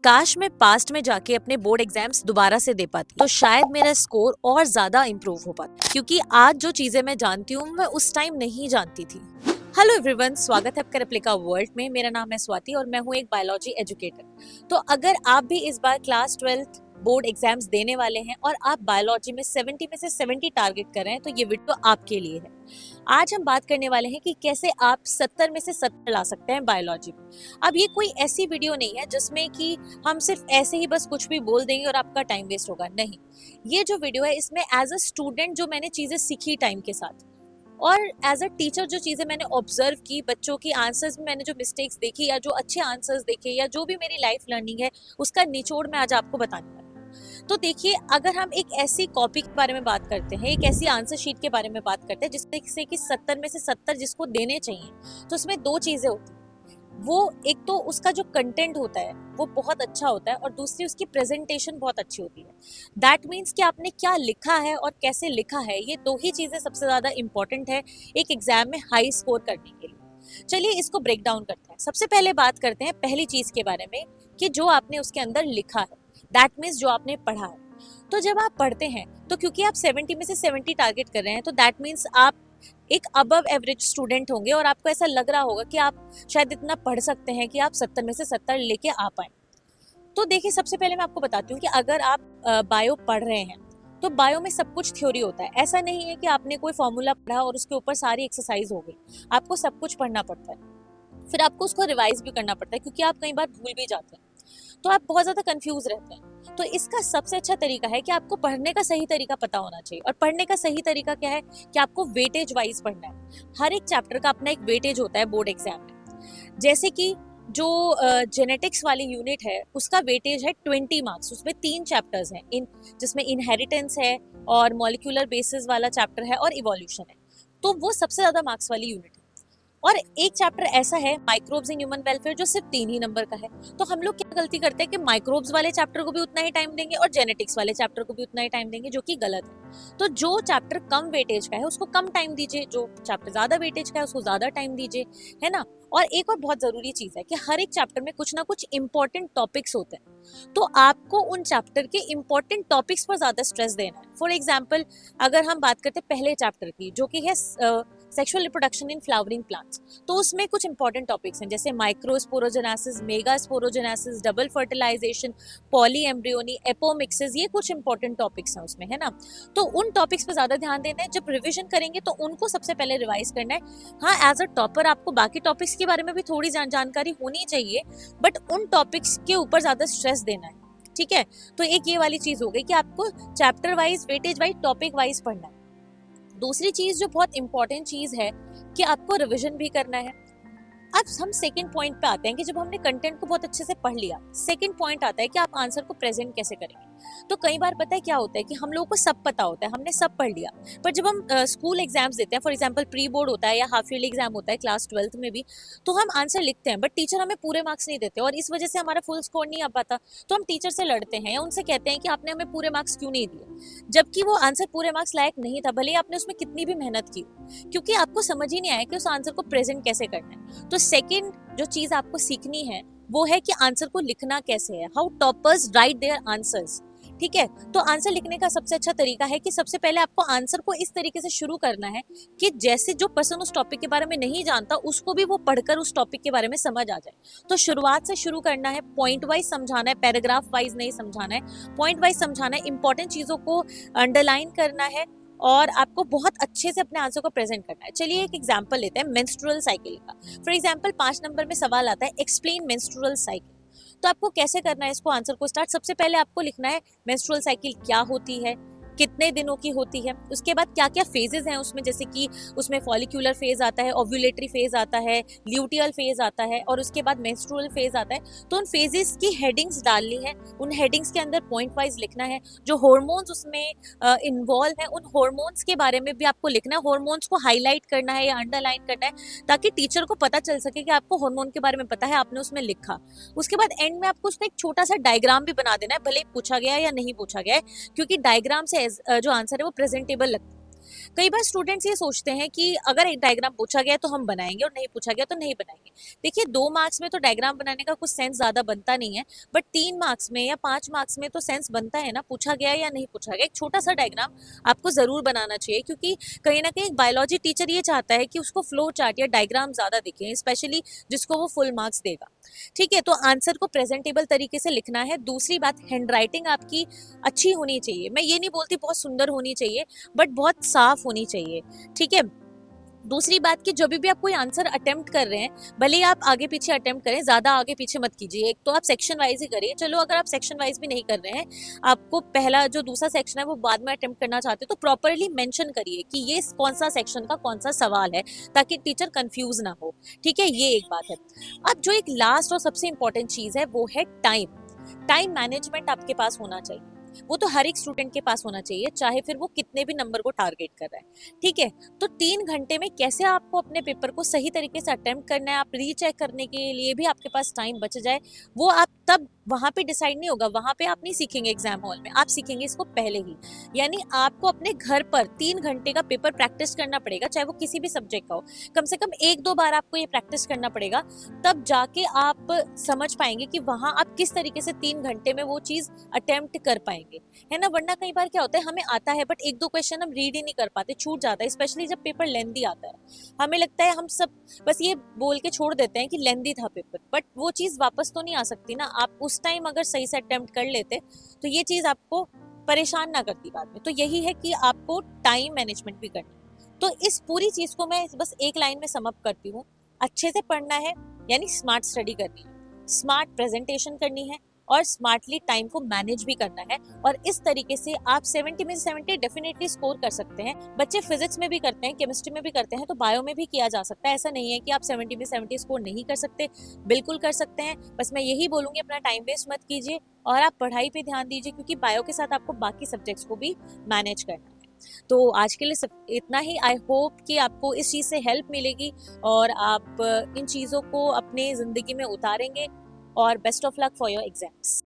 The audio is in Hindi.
काश मैं पास्ट में जाके अपने बोर्ड एग्जाम्स दोबारा से दे पाती तो शायद मेरा स्कोर और ज्यादा इंप्रूव हो पाता, क्योंकि आज जो चीजें मैं जानती हूँ मैं उस टाइम नहीं जानती थी। हेलो एवरीवन, स्वागत है आपका रेप्लिका वर्ल्ड में। मेरा नाम है स्वाति और मैं हूँ एक बायोलॉजी एजुकेटर। तो अगर आप भी इस बार क्लास 12th बोर्ड एग्जाम्स देने वाले हैं और आप बायोलॉजी में 70 में से 70 टारगेट कर रहे हैं तो ये वीडियो आपके लिए है। आज हम बात करने वाले हैं कि कैसे आप 70 में से 70 ला सकते हैं बायोलॉजी में। अब ये कोई ऐसी वीडियो नहीं है जिसमें कि हम सिर्फ ऐसे ही बस कुछ भी बोल देंगे और आपका टाइम वेस्ट होगा, नहीं। ये जो वीडियो है इसमें एज अ स्टूडेंट जो मैंने चीजें सीखी टाइम के साथ और एज अ टीचर जो चीजें मैंने ऑब्जर्व की, बच्चों की आंसर्स में मैंने जो मिस्टेक्स देखी या जो अच्छे आंसर्स देखे या जो भी मेरी लाइफ लर्निंग है उसका निचोड़ मैं आज आपको बताने वाली हूँ। तो देखिए, अगर हम एक ऐसी कॉपी के बारे में बात करते हैं, एक ऐसी आंसर शीट के बारे में बात करते हैं जिससे कि 70 में से 70 जिसको देने चाहिए, तो उसमें दो चीजें होती हैं। वो एक तो उसका जो कंटेंट होता है वो बहुत अच्छा होता है और दूसरी उसकी प्रेजेंटेशन बहुत अच्छी होती है। दैट मीन्स कि आपने क्या लिखा है और कैसे लिखा है, ये दो ही चीजें सबसे ज्यादा इंपॉर्टेंट है एक एग्जाम में हाई स्कोर करने के लिए। चलिए इसको ब्रेक डाउन करते हैं। सबसे पहले बात करते हैं पहली चीज के बारे में कि जो आपने उसके अंदर लिखा है, दैट मीन्स जो आपने पढ़ा है। तो जब आप पढ़ते हैं तो क्योंकि आप 70 में से 70 टारगेट कर रहे हैं तो दैट मीन्स आप एक अबव एवरेज स्टूडेंट होंगे और आपको ऐसा लग रहा होगा कि आप शायद इतना पढ़ सकते हैं कि आप 70 में से 70 लेके आ पाए। तो देखिए, सबसे पहले मैं आपको बताती हूँ कि अगर आप बायो पढ़ रहे हैं तो बायो में सब कुछ थ्योरी होता है। ऐसा नहीं है कि आपने कोई फॉर्मूला पढ़ा और उसके ऊपर सारी एक्सरसाइज हो गई। आपको सब कुछ पढ़ना पड़ता है, फिर आपको उसको रिवाइज भी करना पड़ता है क्योंकि आप कई बार भूल भी जाते हैं, तो आप बहुत ज्यादा कंफ्यूज रहते हैं। तो इसका सबसे अच्छा तरीका है कि आपको पढ़ने का सही तरीका पता होना चाहिए। और पढ़ने का सही तरीका क्या है कि आपको वेटेज वाइज पढ़ना है। हर एक चैप्टर का अपना एक वेटेज होता है बोर्ड एग्जाम में। जैसे कि जो जेनेटिक्स वाली यूनिट है उसका वेटेज है 20 मार्क्स। उसमें 3 चैप्टर्स हैं, जिसमें इनहेरिटेंस है और मॉलिक्यूलर बेसिस वाला चैप्टर है और इवोल्यूशन है। तो वो सबसे ज्यादा मार्क्स वाली यूनिट है। और एक चैप्टर ऐसा है माइक्रोब्स इन ह्यूमन वेलफेयर जो सिर्फ 3 ही नंबर का है। तो हम लोग क्या गलती करते हैं कि माइक्रोब्स वाले चैप्टर को भी उतना ही टाइम देंगे और जेनेटिक्स वाले चैप्टर को भी उतना ही टाइम देंगे, जो कि गलत है। तो जो चैप्टर कम वेटेज का है उसको कम टाइम दीजिए, जो चैप्टर ज्यादा वेटेज का है उसको ज्यादा टाइम दीजिए, है ना। और एक और बहुत जरूरी चीज है कि हर एक चैप्टर में कुछ ना कुछ इंपॉर्टेंट टॉपिक्स होते हैं, तो आपको उन चैप्टर के इंपॉर्टेंट टॉपिक्स पर ज्यादा स्ट्रेस देना है। फॉर एग्जाम्पल, अगर हम बात करते हैं पहले चैप्टर की जो कि है sexual reproduction in flowering plants, तो उसमें कुछ इंपॉर्टेंट टॉपिक्स हैं जैसे microsporogenesis, megasporogenesis, double fertilisation, polyembryony, apomixis, ये कुछ इंपॉर्टेंट टॉपिक्स हैं उसमें, है ना। तो उन टॉपिक्स पे ज्यादा ध्यान देना है। जब रिवीजन करेंगे तो उनको सबसे पहले रिवाइज करना है। हाँ, एज अ टॉपर आपको बाकी टॉपिक्स के बारे में भी थोड़ी जानकारी होनी चाहिए, बट उन टॉपिक्स के ऊपर ज्यादा स्ट्रेस देना है, ठीक है। तो एक ये वाली चीज हो गई कि आपको chapter wise, weightage wise, topic wise पढ़ना है। दूसरी चीज जो बहुत इंपॉर्टेंट चीज है कि आपको रिवीजन भी करना है। अब हम सेकंड पॉइंट पे आते हैं कि जब हमने कंटेंट को बहुत अच्छे से पढ़ लिया, सेकंड पॉइंट आता है कि आप आंसर को प्रेजेंट कैसे करेंगे। तो कई बार पता है क्या होता है कि हम लोगों को सब पता होता है, हमने सब पढ़ लिया, पर जब हम स्कूल एग्जाम्स देते हैं, फॉर एग्जांपल प्री बोर्ड होता है या हाफ ईयरली एग्जाम होता है क्लास 12th में भी, तो हम आंसर लिखते हैं बट टीचर हमें पूरे मार्क्स नहीं देते और इस वजह से हमारा फुल स्कोर नहीं आ पाता। तो हम टीचर से लड़ते हैं या उनसे कहते हैं कि आपने हमें पूरे मार्क्स क्यों नहीं दिए, जबकि वो आंसर पूरे मार्क्स लायक नहीं था, भले ही आपने उसमें कितनी भी मेहनत की, क्योंकि आपको समझ ही नहीं आया कि उस आंसर को प्रेजेंट कैसे करना है। तो सेकेंड जो चीज आपको सीखनी है वो है कि आंसर को लिखना कैसे है, how toppers right their answers, ठीक है। तो आंसर लिखने का सबसे अच्छा तरीका है कि सबसे पहले आपको आंसर को इस तरीके से शुरू करना है कि जैसे जो पर्सन उस टॉपिक के बारे में नहीं जानता उसको भी वो पढ़कर उस टॉपिक के बारे में समझ आ जाए। तो शुरुआत से शुरू करना है, पॉइंट वाइज समझाना है, पैराग्राफ वाइज नहीं समझाना है, पॉइंट वाइज समझाना है, इंपॉर्टेंट चीजों को अंडरलाइन करना है और आपको बहुत अच्छे से अपने आंसर को प्रेजेंट करना है। चलिए एक एग्जांपल लेते हैं मेंस्ट्रुअल साइकिल का। फॉर एग्जांपल 5 नंबर में सवाल आता है एक्सप्लेन मेंस्ट्रुअल साइकिल। तो आपको कैसे करना है इसको आंसर को स्टार्ट, सबसे पहले आपको लिखना है मेंस्ट्रुअल साइकिल क्या होती है, कितने दिनों की होती है, उसके बाद क्या क्या फेजेस हैं उसमें, जैसे कि उसमें फॉलिक्यूलर फेज आता है, ओव्यूलेटरी फेज आता है, ल्यूटियल फेज आता है और उसके बाद मेंस्ट्रुअल फेज आता है। तो उन फेजेस की हेडिंग्स डालनी है, उन हेडिंग्स के अंदर पॉइंट वाइज लिखना है, जो हॉर्मोन्स उसमें इन्वॉल्व है उन हॉर्मोन्स के बारे में भी आपको लिखना है, हॉर्मोन्स को हाईलाइट करना है या अंडरलाइन करना है ताकि टीचर को पता चल सके कि आपको हार्मोन के बारे में पता है, आपने उसमें लिखा। उसके बाद एंड में आपको उसका एक छोटा सा डायग्राम भी बना देना है, भले ही पूछा गया है या नहीं पूछा गया है, क्योंकि डायग्राम से जो आंसर है वो प्रेजेंटेबल लगता है। कई बार स्टूडेंट्स ये सोचते हैं कि अगर एक डायग्राम पूछा गया तो हम बनाएंगे और नहीं पूछा गया तो नहीं बनाएंगे। देखिए 2 मार्क्स में तो डायग्राम बनाने का कुछ सेंस ज़्यादा बनता नहीं है, बट 3 मार्क्स में या 5 मार्क्स में तो सेंस बनता है ना, पूछा गया या नहीं पूछा गया। एक छोटा सा डायग्राम आपको ज़रूर बनाना चाहिए, क्योंकि कहीं ना कहीं एक बायोलॉजी टीचर ये चाहता है कि उसको फ्लो चार्ट या डायग्राम ज़्यादा दिखे, स्पेशली जिसको वो फुल मार्क्स देगा। ठीक है, तो आंसर को प्रेजेंटेबल तरीके से लिखना है। दूसरी बात, हैंड राइटिंग आपकी अच्छी होनी चाहिए। मैं ये नहीं बोलती बहुत सुंदर होनी चाहिए, बट बहुत साफ होनी चाहिए। ठीक है। दूसरी बात कि जब भी आप कोई आंसर अटेम्प्ट कर रहे हैं, भले ही आप आगे पीछे अटेम्प्ट करें, ज़्यादा आगे पीछे मत कीजिए। एक तो आप सेक्शन वाइज ही करिए। चलो अगर आप सेक्शन वाइज भी नहीं कर रहे हैं, आपको पहला जो दूसरा सेक्शन है वो बाद में अटेम्प्ट करना चाहते हो, तो प्रॉपरली मेंशन करिए कि ये कौन सा सेक्शन का कौन सा सवाल है, ताकि टीचर कंफ्यूज ना हो। ठीक है, ये एक बात है। अब जो एक लास्ट और सबसे इंपॉर्टेंट चीज़ है वो है टाइम। टाइम मैनेजमेंट आपके पास होना चाहिए। वो तो हर एक स्टूडेंट के पास होना चाहिए, चाहे फिर वो कितने भी नंबर को टारगेट कर रहा है। ठीक है, तो 3 घंटे में कैसे आपको अपने पेपर को सही तरीके से अटेम्प्ट करना है, आप रीचेक करने के लिए भी आपके पास टाइम बच जाए, वो आप तब वहां पे डिसाइड नहीं होगा। वहां पे आप नहीं सीखेंगे एग्जाम हॉल में, आप सीखेंगे इसको पहले ही। यानी आपको अपने घर पर 3 घंटे का पेपर प्रैक्टिस करना पड़ेगा, चाहे वो किसी भी सब्जेक्ट का हो। कम से कम 1-2 बार आपको ये प्रैक्टिस करना पड़ेगा, तब जाके आप समझ पाएंगे कि वहां आप किस तरीके से 3 घंटे में वो चीज अटेम्प्ट कर पाएंगे, है ना। वरना कई बार क्या होता है, हमें आता है बट 1-2 क्वेश्चन हम रीड ही नहीं कर पाते, छूट जाता है। स्पेशली जब पेपर लेंदी आता है, हमें लगता है हम सब बस ये बोल के छोड़ देते हैं कि लेंदी था पेपर, बट वो चीज वापस तो नहीं आ सकती ना। आप उस टाइम अगर सही से अटेम्प्ट कर लेते तो ये चीज आपको परेशान ना करती बाद में। तो यही है कि आपको टाइम मैनेजमेंट भी करना है। तो इस पूरी चीज को मैं बस एक लाइन में समअप करती हूँ। अच्छे से पढ़ना है, यानी स्मार्ट स्टडी करनी है, स्मार्ट प्रेजेंटेशन करनी है, और स्मार्टली टाइम को मैनेज भी करना है। और इस तरीके से आप 70 में 70 डेफिनेटली स्कोर कर सकते हैं। बच्चे फिजिक्स में भी करते हैं, केमिस्ट्री में भी करते हैं, तो बायो में भी किया जा सकता है। ऐसा नहीं है कि आप 70 में 70 स्कोर नहीं कर सकते, बिल्कुल कर सकते हैं। बस मैं यही बोलूंगी, अपना टाइम वेस्ट मत कीजिए और आप पढ़ाई पे ध्यान दीजिए, क्योंकि बायो के साथ आपको बाकी सब्जेक्ट्स को भी मैनेज करना है। तो आज के लिए सिर्फ इतना ही। आई होप कि आपको इस चीज़ से हेल्प मिलेगी और आप इन चीज़ों को अपने ज़िंदगी में उतारेंगे। और best of luck for your exams.